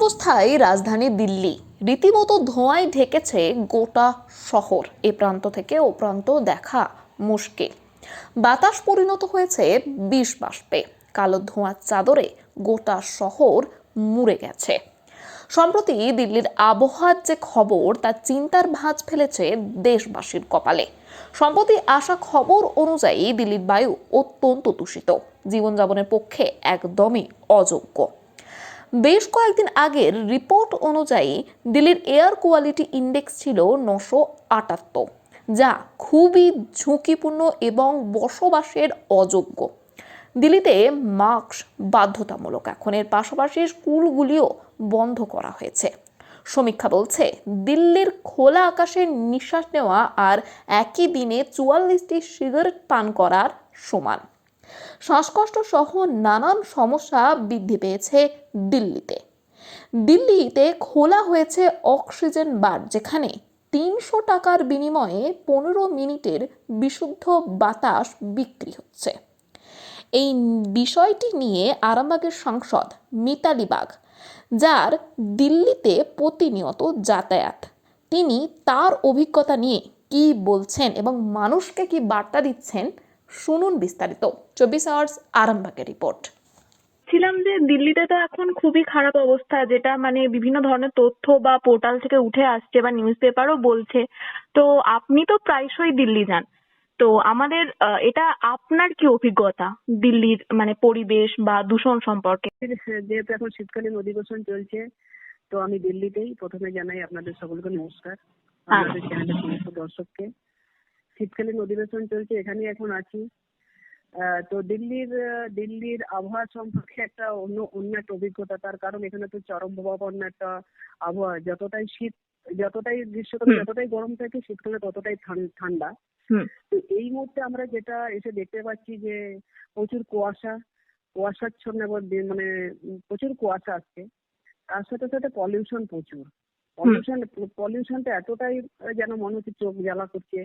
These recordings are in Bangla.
অবস্থায় রাজধানী দিল্লি রীতিমতো ধোঁয়ায় ঢেকেছে গোটা শহর। এ প্রান্ত থেকে ও প্রান্ত দেখা মুশকিল। বাতাস পরিণত হয়েছে বিষ বাষ্পে। কালো ধোঁয়ার চাদরে গোটা শহর মুড়ে গেছে। সম্প্রতি দিল্লির আবহাওয়ার যে খবর তা চিন্তার ভাঁজ ফেলেছে দেশবাসীর কপালে। সম্প্রতি আসা খবর অনুযায়ী দিল্লির বায়ু অত্যন্ত দূষিত, জীবনযাপনের পক্ষে একদমই অযোগ্য। বেশ কয়েকদিন আগের রিপোর্ট অনুযায়ী দিল্লির এয়ার কোয়ালিটি ইন্ডেক্স ছিল 978, যা খুবই ঝুঁকিপূর্ণ এবং বসবাসের অযোগ্য। দিল্লিতে মাস্ক বাধ্যতামূলক এখন। এর পাশাপাশি স্কুলগুলিও বন্ধ করা হয়েছে। সমীক্ষা বলছে দিল্লির খোলা আকাশে নিঃশ্বাস নেওয়া আর একই দিনে 44টি সিগারেট পান করার সমান। শ্বাসকষ্ট সহ নানান সমস্যা বৃদ্ধি পেয়েছে দিল্লিতে। দিল্লিতে খোলা হয়েছে অক্সিজেন বার, যেখানে 300 টাকার বিনিময়ে 15 মিনিটের বিশুদ্ধ বাতাস বিক্রি হচ্ছে। এই বিষয়টি নিয়ে আরামবাগের সাংসদ মিতালি বাগ, যার দিল্লিতে প্রতিনিয়ত যাতায়াত, তিনি তার অভিজ্ঞতা নিয়ে কি বলছেন এবং মানুষকে কি বার্তা দিচ্ছেন শুনুন বিস্তারিত। 24 আওয়ার্স আরামবাগের রিপোর্ট। ছিলাম যে দিল্লিতে তো এখন খুবই খারাপ অবস্থা, যেটা মানে বিভিন্ন ধরনের তথ্য বা পোর্টাল থেকে উঠে আসছে বা নিউজ পেপারও বলছে। তো আপনি তো প্রায়শই দিল্লি যান, তো আমাদের এটা আপনার কি অভিজ্ঞতা দিল্লির মানে পরিবেশ বা দূষণ সম্পর্কে? যেহেতু এখন শীতকালীন অধিবেশন চলছে, তো আমি দিল্লিতেই। প্রথমে জানাই আপনাদের সকলকে নমস্কার, আপনাদের চ্যানেলের সমস্ত দর্শককে। শীতকালীন অধিবেশন চলছে, এখানেই এখন আছি। তো দিল্লির আবহাওয়া সম্পর্কে একটা অন্য একটা অভিজ্ঞতা, তার কারণ এখানে তো চরম প্রভাবাপন্ন একটা আবহাওয়া। যতটাই গ্রীষ্মকালে যতটাই গরম থাকে, শীতকালে ততটাই ঠান্ডা। তো এই মুহূর্তে আমরা যেটা এসে দেখতে পাচ্ছি যে প্রচুর কুয়াশাচ্ছন্ন মানে প্রচুর কুয়াশা আসছে। তার সাথে সাথে প্রচুর পলিউশনটা এতটাই যেন মনে হচ্ছে চোখ জ্বালা করছে।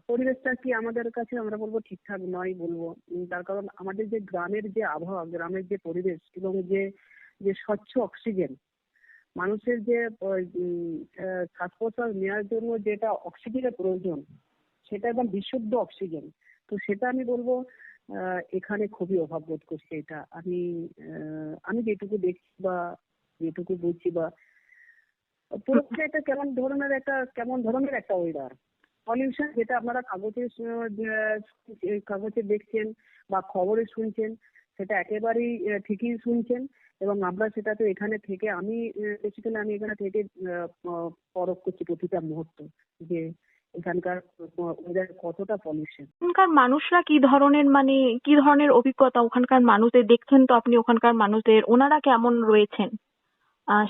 পরিবেশটা কি আমাদের কাছে আমরা বলবো ঠিকঠাক নয় বলবো। তার কারণ আমাদের যে গ্রামের যে আবহাওয়া, গ্রামের যে পরিবেশ এবং যে যে স্বচ্ছ অক্সিজেন, মানুষের যে শ্বাস প্রশ্বাস নেওয়ার জন্য যেটা অক্সিজেনের প্রয়োজন, সেটা একদম বিশুদ্ধ অক্সিজেন। তো সেটা আমি বলবো এখানে খুবই অভাব বোধ করছে। এটা আমি যেটুকু দেখছি বা যেটুকু বুঝছি বা পুরোপুরি একটা কেমন ধরনের একটা ওয়েদার। পলিউশন যেটা আপনারা কাগজে দেখছেন বা খবরে শুনছেন, সেটা একেবারেই ঠিকই শুনছেন। এবং আমরা সেটা তো এখানে থেকে আমি এখানে থেকে পরখ করছি প্রতিটা মুহূর্ত যে এখানকার ওয়েদার কতটা পলিউশন। ওখানকার মানুষরা কি ধরনের অভিজ্ঞতা ওখানকার মানুষদের দেখছেন? তো আপনি ওখানকার মানুষদের, ওনারা কেমন রয়েছেন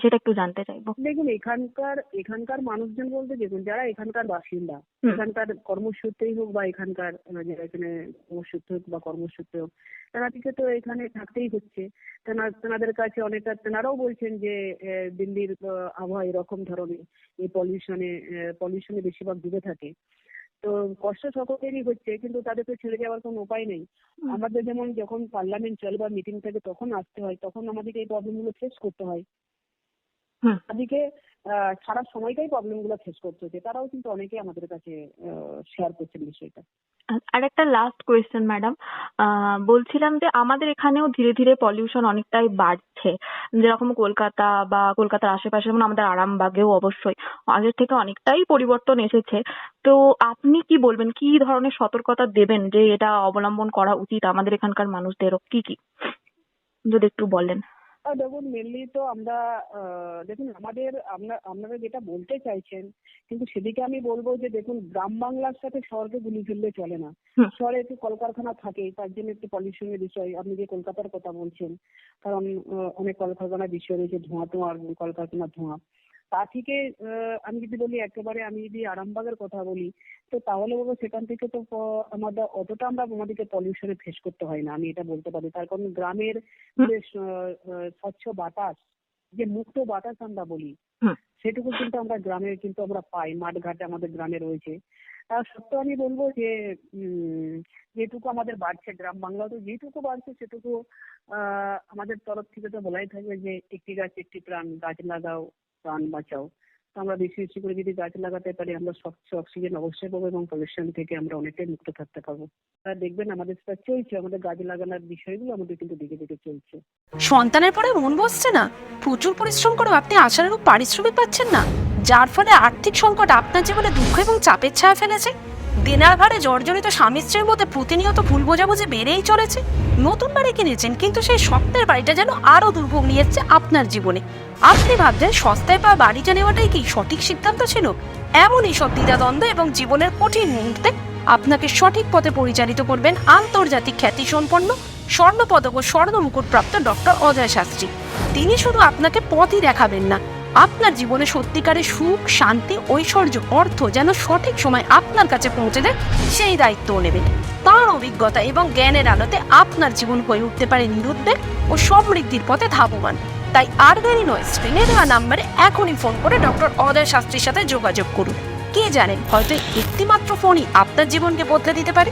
সেটা একটু জানতে চাইবো। দেখুন, এখানকার মানুষজন বলতে দেখুন, যারা এখানকার বাসিন্দা, এখানকার কর্মসূত্রেই হোক বা এখানকার যারা এখানে কর্মসূত্রে হোক বা কর্মসূত্রে হোক, তাদেরকে তো এখানে থাকতেই হচ্ছে। তেনাদের কাছে অনেকটা তেনারাও বলছেন যে দিল্লির আবহাওয়া এরকম ধরনের, এই পলিউশনে বেশিরভাগ ডুবে থাকে। তো কষ্ট সকলেরই হচ্ছে, কিন্তু তাদেরকে ছেড়ে যাওয়ার কোনো উপায় নেই। আমাদের যেমন যখন পার্লামেন্ট চলে বা মিটিং থাকে তখন আসতে হয়, তখন আমাদেরকে এই প্রবলেমগুলো ফেস করতে হয়। তাদেরকে সারা সময়টাই প্রবলেমগুলো ফেস করতে হচ্ছে। তারাও কিন্তু অনেকেই আমাদের কাছে শেয়ার করছেন বিষয়টা। আর একটা লাস্ট কোয়েশ্চেন ম্যাডাম, বলছিলাম যে আমাদের এখানেও ধীরে ধীরে পলিউশন অনেকটাই বাড়ছে, যেরকম কলকাতা বা কলকাতার আশেপাশে, যেমন আমাদের আরামবাগেও অবশ্যই আগের থেকে অনেকটাই পরিবর্তন এসেছে। তো আপনি কি বলবেন, কি ধরনের সতর্কতা দেবেন যে এটা অবলম্বন করা উচিত আমাদের এখানকার মানুষদেরও, কি যদি একটু বলেন। দেখুন, মেনলি তো আমরা দেখুন আপনারা যেটা বলতে চাইছেন, কিন্তু সেদিকে আমি বলবো যে দেখুন, গ্রাম বাংলার সাথে শহরকে গুলিয়ে ফেললে চলে না। শহরে একটু কলকারখানা থাকে, তার জন্য একটু পলিউশনের বিষয়। আপনি যে কলকাতার কথা বলছেন, কারণ অনেক কলকারখানার বিষয় রয়েছে, কলকারখানার ধোঁয়া। তা থেকে আমি যদি বলি, আমি যদি আরামবাগের কথা বলি, তো তাহলে বলবো সেখান থেকে তো আমাদেরকে পলিউশনে ফেস করতে হয় না, আমি এটা বলতে পারি। তার কারণ গ্রামের যে স্বচ্ছ বাতাস, যে মুক্ত বাতাস আমরা বলি, সেটুকু কিন্তু আমরা গ্রামে কিন্তু আমরা পাই। মাঠ ঘাটে আমাদের গ্রামে রয়েছে। সত্য আমি বলবো যে যেটুকু আমাদের বাড়ছে, গ্রাম বাংলাতেও যেটুকু বাড়ছে সেটুকু আমাদের তরফ থেকে তো বলাই থাকবে যে একটি গাছ একটি প্রাণ, গাছ লাগাও প্রাণ বাঁচাও। তো আমরা বেশি বেশি করে যদি গাছ লাগাতে পারি আমরা স্বচ্ছ অক্সিজেন অবশ্যই পাবো এবং পলিউশন থেকে আমরা অনেকটাই মুক্ত থাকতে পারবো। দেখবেন আমাদের সেটা চলছে, আমাদের গাছ লাগানোর বিষয়গুলো আমাদের কিন্তু দিকে দিকে চলছে। সন্তানের পরে মন বসছে না, প্রচুর পরিশ্রম করেও আপনি আশানুরূপ পারিশ্রমিক পাচ্ছেন না, যার ফলে আর্থিক সংকট আপনার জীবনে দুঃখ এবং চাপের ছায়া ফেলেছে। দেনার ভারে জর্জরিত স্বামী স্ত্রীর মধ্যে প্রতিনিয়ত ভুল বোঝাবুঝি বেড়েই চলেছে। নতুন বাড়ি কিনেছেন কিন্তু সেই স্বপ্নের বাড়িটা যেন আরো দুর্ভোগ নিয়ে এসছে আপনার জীবনে। আপনি ভাবছেন সস্তায় পাওয়া বাড়িটা নেওয়াটাই কি সঠিক সিদ্ধান্ত ছিল? এমনই সব দ্বিধাদ্বন্দ্ব এবং জীবনের কঠিন মুহূর্তে আপনাকে সঠিক পথে পরিচালিত করবেন আন্তর্জাতিক খ্যাতিসম্পন্ন স্বর্ণপদক ও স্বর্ণ মুকুটপ্রাপ্ত ডক্টর অজয় শাস্ত্রী। তিনি শুধু আপনাকে পথই দেখাবেন না, আপনার জীবনে সত্যিকারের সুখ, শান্তি, ঐশ্বর্য, অর্থ যেন সঠিক সময় আপনার কাছে পৌঁছে দেয় সেই দায়িত্বও নেবেন। তাঁর অভিজ্ঞতা এবং জ্ঞানের আলোতে আপনার জীবন হয়ে উঠতে পারে নিরুদ্বেগ ও সমৃদ্ধির পথে ধাবমান। তাই আর দেরি নয়, স্ক্রিনে দেওয়া নাম্বারে এখনই ফোন করে ডক্টর অজয় শাস্ত্রীর সাথে যোগাযোগ করুন। কে জানেন, হয়তো একটিমাত্র ফোনই আপনার জীবনকে বদলে দিতে পারে।